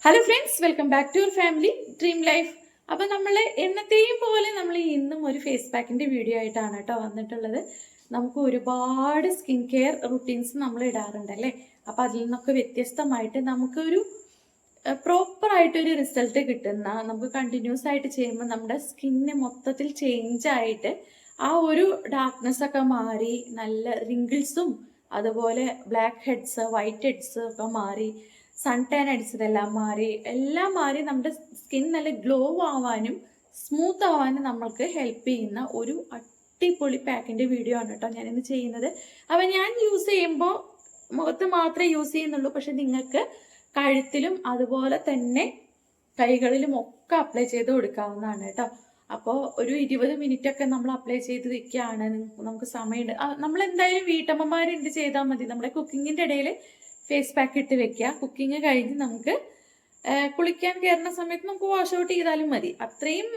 Hello friends, welcome back to your family dream life. അപ്പോൾ നമ്മൾ എന്നത്തെയും പോലെ നമ്മൾ ഇന്നും ഒരു ഫേസ് പാക്കിൻ്റെ വീഡിയോ ആയിട്ടാണ് കേട്ടോ വന്നിട്ടുള്ളത്. നമുക്ക് ഒരുപാട് സ്കിൻ കെയർ റുട്ടീൻസ് നമ്മൾ ഇടാറുണ്ടല്ലേ. അപ്പോൾ അതിൽ നിന്നൊക്കെ വ്യത്യസ്തമായിട്ട് നമുക്കൊരു പ്രോപ്പറായിട്ടൊരു റിസൾട്ട് കിട്ടുന്ന, നമുക്ക് കണ്ടിന്യൂസ് ആയിട്ട് ചെയ്യുമ്പോൾ നമ്മുടെ സ്കിന്ന് മൊത്തത്തിൽ ചേഞ്ച് ആയിട്ട് ആ ഒരു ഡാർക്ക്നെസ് ഒക്കെ മാറി നല്ല റിങ്കിൾസും അതുപോലെ ബ്ലാക്ക് ഹെഡ്സ് വൈറ്റ് ഹെഡ്സ് ഒക്കെ മാറി സൺ ടാൻ അടിച്ചതെല്ലാം മാറി എല്ലാം മാറി നമ്മുടെ സ്കിൻ നല്ല ഗ്ലോ ആവാനും സ്മൂത്ത് ആവാനും നമ്മൾക്ക് ഹെൽപ്പ് ചെയ്യുന്ന ഒരു അടിപൊളി പാക്കിൻ്റെ വീഡിയോ ആണ് കേട്ടോ ഞാനിന്ന് ചെയ്യുന്നത്. അപ്പം ഞാൻ യൂസ് ചെയ്യുമ്പോൾ മുഖത്ത് മാത്രമേ യൂസ് ചെയ്യുന്നുള്ളൂ, പക്ഷെ നിങ്ങൾക്ക് കഴുത്തിലും അതുപോലെ തന്നെ കൈകളിലും ഒക്കെ അപ്ലൈ ചെയ്ത് കൊടുക്കാവുന്നതാണ് കേട്ടോ. അപ്പോൾ ഒരു 20 മിനിറ്റ് ഒക്കെ നമ്മൾ അപ്ലൈ ചെയ്ത് വെക്കുകയാണ്, നമുക്ക് സമയമുണ്ട്. നമ്മൾ എന്തായാലും വീട്ടമ്മമാർ എന്ത് ചെയ്താൽ മതി, നമ്മുടെ കുക്കിങ്ങിൻ്റെ ഇടയിൽ ഫേസ് പാക്ക് ഇട്ട് വെക്കുക. കുക്കിംഗ് കഴിഞ്ഞ് നമുക്ക് കുളിക്കാൻ കയറുന്ന സമയത്ത് നമുക്ക് വാഷ് ഔട്ട് ചെയ്താലും മതി. അത്രയും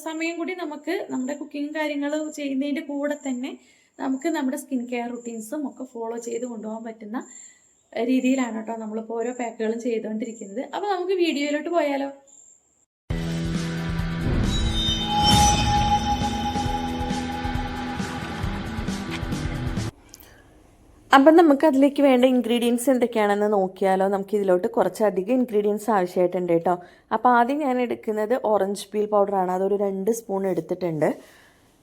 സമയം കൂടി നമുക്ക് നമ്മുടെ കുക്കിംഗ് കാര്യങ്ങൾ ചെയ്യുന്നതിൻ്റെ കൂടെ തന്നെ നമുക്ക് നമ്മുടെ സ്കിൻ കെയർ റുട്ടീൻസും ഒക്കെ ഫോളോ ചെയ്ത് കൊണ്ടുപോകാൻ പറ്റുന്ന രീതിയിലാണ് കേട്ടോ നമ്മളിപ്പോൾ ഓരോ പാക്കുകളും ചെയ്തുകൊണ്ടിരിക്കുന്നത്. അപ്പോൾ നമുക്ക് വീഡിയോയിലോട്ട് പോയാലോ. അപ്പം നമുക്ക് അതിലേക്ക് വേണ്ട ഇൻഗ്രീഡിയൻസ് എന്തൊക്കെയാണെന്ന് നോക്കിയാലോ. നമുക്ക് ഇതിലോട്ട് കുറച്ചധികം ഇൻഗ്രീഡിയൻസ് ആവശ്യമായിട്ടുണ്ട് കേട്ടോ. അപ്പോൾ ആദ്യം ഞാൻ എടുക്കുന്നത് ഓറഞ്ച് പീൽ പൗഡറാണ്, അതൊരു 2 സ്പൂൺ എടുത്തിട്ടുണ്ട്.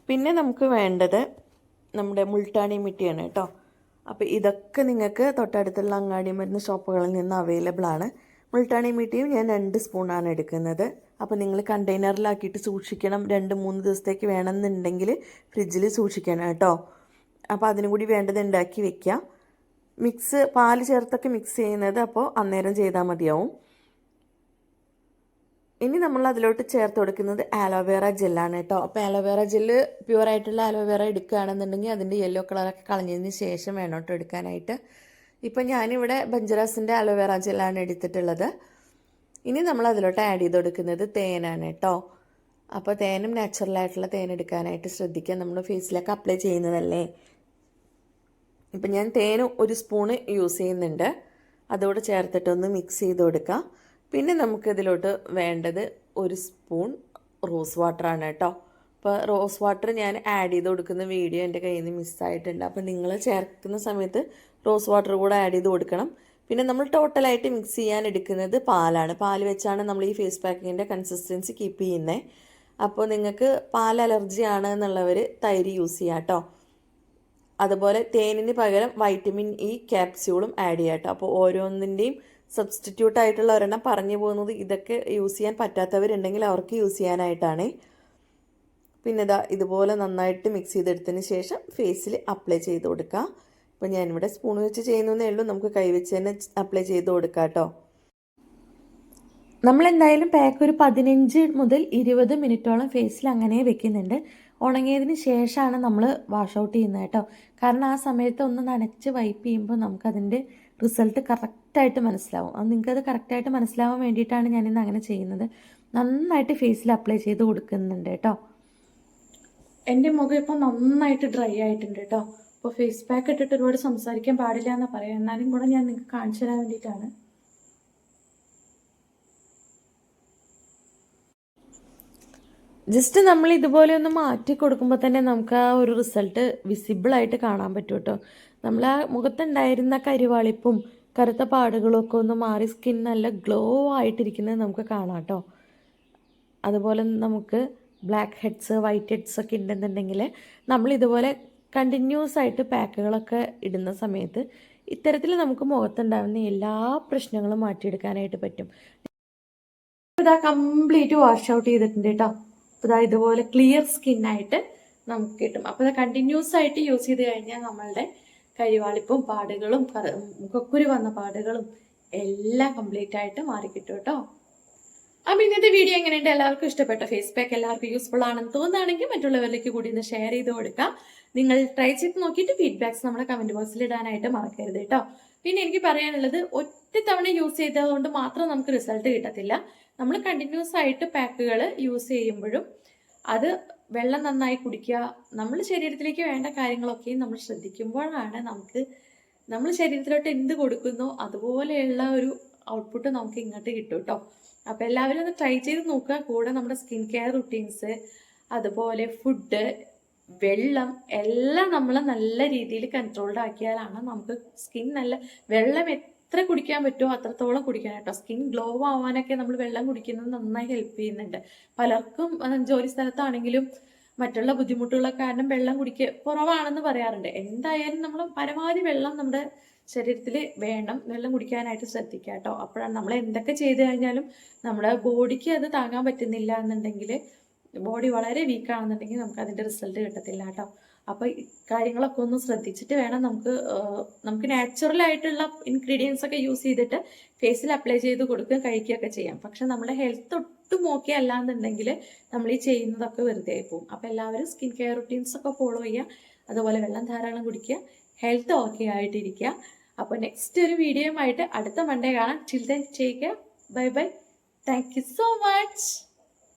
പിന്നെ നമുക്ക് വേണ്ടത് നമ്മുടെ മുൾട്ടാണി മിട്ടിയാണ് കേട്ടോ. അപ്പോൾ ഇതൊക്കെ നിങ്ങൾക്ക് തൊട്ടടുത്തുള്ള അങ്ങാടി മരുന്ന് ഷോപ്പുകളിൽ നിന്ന് അവൈലബിൾ ആണ്. മുൾട്ടാണി മിട്ടിയും ഞാൻ 2 സ്പൂണാണ് എടുക്കുന്നത്. അപ്പോൾ നിങ്ങൾ കണ്ടെയ്നറിലാക്കിയിട്ട് സൂക്ഷിക്കണം. 2-3 ദിവസത്തേക്ക് വേണമെന്നുണ്ടെങ്കിൽ ഫ്രിഡ്ജിൽ സൂക്ഷിക്കണം കേട്ടോ. അപ്പോൾ അതിനും കൂടി വേണ്ടത് ഉണ്ടാക്കി വെക്കുക. മിക്സ് പാൽ ചേർത്തൊക്കെ മിക്സ് ചെയ്യുന്നത് അപ്പോൾ അന്നേരം ചെയ്താൽ മതിയാവും. ഇനി നമ്മൾ അതിലോട്ട് ചേർത്ത് കൊടുക്കുന്നത് ആലോവേറ ജെല്ലാണ് കേട്ടോ. അപ്പോൾ ആലോവേറ ജെല്ല് പ്യുവറായിട്ടുള്ള ആലോവേറ എടുക്കുകയാണെന്നുണ്ടെങ്കിൽ അതിൻ്റെ യെല്ലോ കളറൊക്കെ കളഞ്ഞതിന് ശേഷം വേണം കേട്ടോ എടുക്കാനായിട്ട്. ഇപ്പം ഞാനിവിടെ ബഞ്ചറാസിൻ്റെ ആലോവേറ ജെല്ലാണ് എടുത്തിട്ടുള്ളത്. ഇനി നമ്മൾ അതിലോട്ട് ആഡ് ചെയ്ത് കൊടുക്കുന്നത് തേനാണ് കേട്ടോ. അപ്പോൾ തേനും നാച്ചുറലായിട്ടുള്ള തേൻ എടുക്കാനായിട്ട് ശ്രദ്ധിക്കുക, നമ്മൾ ഫേസിലൊക്കെ അപ്ലൈ ചെയ്യുന്നതല്ലേ. ഇപ്പം ഞാൻ തേൻ 1 സ്പൂണ് യൂസ് ചെയ്യുന്നുണ്ട്, അതോടെ ചേർത്തിട്ടൊന്ന് മിക്സ് ചെയ്ത് കൊടുക്കാം. പിന്നെ നമുക്കിതിലോട്ട് വേണ്ടത് 1 സ്പൂൺ റോസ് വാട്ടറാണ് കേട്ടോ. അപ്പോൾ റോസ് വാട്ടർ ഞാൻ ആഡ് ചെയ്ത് കൊടുക്കുന്ന വീഡിയോ എൻ്റെ കയ്യിൽ നിന്ന് മിസ്സായിട്ടുണ്ട്. അപ്പോൾ നിങ്ങൾ ചേർക്കുന്ന സമയത്ത് റോസ് വാട്ടർ കൂടെ ആഡ് ചെയ്ത് കൊടുക്കണം. പിന്നെ നമ്മൾ ടോട്ടലായിട്ട് മിക്സ് ചെയ്യാൻ എടുക്കുന്നത് പാലാണ്. പാൽ വെച്ചാണ് നമ്മൾ ഈ ഫേസ് പാക്കിങ്ങിൻ്റെ കൺസിസ്റ്റൻസി കീപ്പ് ചെയ്യുന്നത്. അപ്പോൾ നിങ്ങൾക്ക് പാൽ അലർജി ആണ് എന്നുള്ളവർ തൈര് യൂസ് ചെയ്യാം കേട്ടോ. അതുപോലെ തേനിന് പകരം വൈറ്റമിൻ ഇ ക്യാപ്സ്യൂളും ആഡ് ചെയ്യാം കേട്ടോ. അപ്പോൾ ഓരോന്നിൻ്റെയും സബ്സ്റ്റിറ്റ്യൂട്ട് ആയിട്ടുള്ള ഒരെണ്ണം പറഞ്ഞു പോകുന്നത് ഇതൊക്കെ യൂസ് ചെയ്യാൻ പറ്റാത്തവരുണ്ടെങ്കിൽ അവർക്ക് യൂസ് ചെയ്യാനായിട്ടാണ്. പിന്നെ ഇതുപോലെ നന്നായിട്ട് മിക്സ് ചെയ്തെടുത്തതിന് ശേഷം ഫേസിൽ അപ്ലൈ ചെയ്ത് കൊടുക്കുക. ഇപ്പോൾ ഞാനിവിടെ സ്പൂൺ വെച്ച് ചെയ്യുന്നതേ ഉള്ളൂ, നമുക്ക് കൈവച്ച് തന്നെ അപ്ലൈ ചെയ്ത് കൊടുക്കാം കേട്ടോ. നമ്മളെന്തായാലും പാക്ക് ഒരു 15 മുതൽ 20 മിനിറ്റോളം ഫേസിൽ അങ്ങനെ വെക്കുന്നുണ്ട്. ഉണങ്ങിയതിന് ശേഷമാണ് നമ്മൾ വാഷ് ഔട്ട് ചെയ്യുന്നത് കേട്ടോ. കാരണം ആ സമയത്ത് ഒന്ന് നനച്ച് വൈപ്പ് ചെയ്യുമ്പോൾ നമുക്കതിൻ്റെ റിസൾട്ട് കറക്റ്റായിട്ട് മനസ്സിലാവും. അത് നിങ്ങൾക്കത് കറക്റ്റായിട്ട് മനസ്സിലാവാൻ വേണ്ടിയിട്ടാണ് ഞാനിന്ന് അങ്ങനെ ചെയ്യുന്നത്. നന്നായിട്ട് ഫേസിൽ അപ്ലൈ ചെയ്ത് കൊടുക്കുന്നുണ്ട് കേട്ടോ. എൻ്റെ മുഖം ഇപ്പോൾ നന്നായിട്ട് ഡ്രൈ ആയിട്ടുണ്ട് കേട്ടോ. അപ്പോൾ ഫേസ് പാക്ക് ഇട്ടിട്ട് ഒരുപാട് സംസാരിക്കാൻ പാടില്ല എന്നാണ് പറയാം, എന്നാലും കൂടെ ഞാൻ നിങ്ങൾക്ക് കാണിച്ചു തരാൻ വേണ്ടിയിട്ടാണ്. ജസ്റ്റ് നമ്മൾ ഇതുപോലെ ഒന്ന് മാറ്റി കൊടുക്കുമ്പോൾ തന്നെ നമുക്ക് ആ ഒരു റിസൾട്ട് വിസിബിളായിട്ട് കാണാൻ പറ്റും കേട്ടോ. നമ്മൾ ആ മുഖത്തുണ്ടായിരുന്ന കരിവാളിപ്പും കറുത്ത പാടുകളും ഒക്കെ ഒന്ന് മാറി സ്കിൻ നല്ല ഗ്ലോ ആയിട്ടിരിക്കുന്നത് നമുക്ക് കാണാം കേട്ടോ. അതുപോലെ നമുക്ക് ബ്ലാക്ക് ഹെഡ്സ് വൈറ്റ് ഹെഡ്സ് ഒക്കെ ഉണ്ടെന്നുണ്ടെങ്കിൽ നമ്മൾ ഇതുപോലെ കണ്ടിന്യൂസ് ആയിട്ട് പാക്കുകളൊക്കെ ഇടുന്ന സമയത്ത് ഇത്തരത്തിൽ നമുക്ക് മുഖത്തുണ്ടാകുന്ന എല്ലാ പ്രശ്നങ്ങളും മാറ്റിയെടുക്കാനായിട്ട് പറ്റും. ഇതാ കംപ്ലീറ്റ് വാഷ് ഔട്ട് ചെയ്തിട്ടുണ്ട് കേട്ടോ. അപ്പോൾ ഇതുപോലെ ക്ലിയർ സ്കിന്നായിട്ട് നമുക്ക് കിട്ടും. അപ്പോൾ ഇത് കണ്ടിന്യൂസ് ആയിട്ട് യൂസ് ചെയ്ത് കഴിഞ്ഞാൽ നമ്മളുടെ കരിവാളിപ്പും പാടുകളും മുഖക്കുരു വന്ന പാടുകളും എല്ലാം കംപ്ലീറ്റ് ആയിട്ട് മാറിക്കിട്ടും കേട്ടോ. അപ്പോൾ ഇന്നത്തെ വീഡിയോ എങ്ങനെയുണ്ട്, എല്ലാവർക്കും ഇഷ്ടപ്പെട്ട ഫേസ് പാക്ക് എല്ലാവർക്കും യൂസ്ഫുൾ ആണെന്ന് തോന്നുകയാണെങ്കിൽ മറ്റുള്ളവരിലേക്ക് കൂടി ഒന്ന് ഷെയർ ചെയ്ത് കൊടുക്കാം. നിങ്ങൾ ട്രൈ ചെയ്ത് നോക്കിയിട്ട് ഫീഡ്ബാക്സ് നമ്മുടെ കമൻറ്റ് ബോക്സിൽ ഇടാനായിട്ട് മറക്കരുത് കേട്ടോ. പിന്നെ എനിക്ക് പറയാനുള്ളത്, ഒറ്റ തവണ യൂസ് ചെയ്തതുകൊണ്ട് മാത്രം നമുക്ക് റിസൾട്ട് കിട്ടത്തില്ല. നമ്മൾ കണ്ടിന്യൂസ് ആയിട്ട് പാക്കുകൾ യൂസ് ചെയ്യുമ്പോഴും അത് വെള്ളം നന്നായി കുടിക്കുക, നമ്മൾ ശരീരത്തിലേക്ക് വേണ്ട കാര്യങ്ങളൊക്കെയും നമ്മൾ ശ്രദ്ധിക്കുമ്പോഴാണ് നമുക്ക് നമ്മൾ ശരീരത്തിലോട്ട് എന്ത് കൊടുക്കുന്നോ അതുപോലെയുള്ള ഒരു ഔട്ട്പുട്ട് നമുക്ക് ഇങ്ങോട്ട് കിട്ടും കേട്ടോ. അപ്പോൾ എല്ലാവരും ഒന്ന് ട്രൈ ചെയ്ത് നോക്കുക. കൂടെ നമ്മുടെ സ്കിൻ കെയർ റുട്ടീൻസ്, അതുപോലെ ഫുഡ്, വെള്ളം എല്ലാം നമ്മൾ നല്ല രീതിയിൽ കൺട്രോൾഡ് ആക്കിയാലാണ് നമുക്ക് സ്കിൻ വെള്ളം എത്ര കുടിക്കാൻ പറ്റുമോ അത്രത്തോളം കുടിക്കണം കേട്ടോ. സ്കിൻ ഗ്ലോ ആവാനൊക്കെ നമ്മൾ വെള്ളം കുടിക്കുന്നത് നന്നായി ഹെൽപ്പ് ചെയ്യുന്നുണ്ട്. പലർക്കും ജോലി സ്ഥലത്താണെങ്കിലും മറ്റുള്ള ബുദ്ധിമുട്ടുകളൊക്കെ കാരണം വെള്ളം കുറവാണെന്ന് പറയാറുണ്ട്. എന്തായാലും നമ്മൾ പരമാവധി വെള്ളം നമ്മുടെ ശരീരത്തിൽ വേണം, വെള്ളം കുടിക്കാനായിട്ട് ശ്രദ്ധിക്കുക കേട്ടോ. അപ്പോഴാണ് നമ്മൾ എന്തൊക്കെ ചെയ്തു കഴിഞ്ഞാലും നമ്മുടെ ബോഡിക്ക് അത് താങ്ങാൻ പറ്റുന്നില്ല എന്നുണ്ടെങ്കിൽ, ബോഡി വളരെ വീക്കാണെന്നുണ്ടെങ്കിൽ നമുക്ക് അതിൻ്റെ റിസൾട്ട് കിട്ടത്തില്ല കേട്ടോ. അപ്പോൾ കാര്യങ്ങളൊക്കെ ഒന്ന് ശ്രദ്ധിച്ചിട്ട് വേണം നമുക്ക് നാച്ചുറൽ ആയിട്ടുള്ള ഇൻഗ്രീഡിയൻസ് ഒക്കെ യൂസ് ചെയ്തിട്ട് ഫേസിൽ അപ്ലൈ ചെയ്ത് കൊടുക്കുക, കഴിക്കുകയൊക്കെ ചെയ്യാം. പക്ഷെ നമ്മുടെ ഹെൽത്ത് ഒട്ടും ഓക്കെ അല്ല എന്നുണ്ടെങ്കിൽ നമ്മൾ ഈ ചെയ്യുന്നതൊക്കെ വെറുതെ ആയി പോകും. അപ്പോൾ എല്ലാവരും സ്കിൻ കെയർ റുട്ടീൻസ് ഒക്കെ ഫോളോ ചെയ്യുക, അതുപോലെ വെള്ളം ധാരാളം കുടിക്കുക, ഹെൽത്ത് ഓക്കെ ആയിട്ടിരിക്കുക. അപ്പോൾ നെക്സ്റ്റ് ഒരു വീഡിയോയുമായിട്ട് അടുത്ത മൺഡേ കാണാം. Till then take care, bye bye, thank you so much.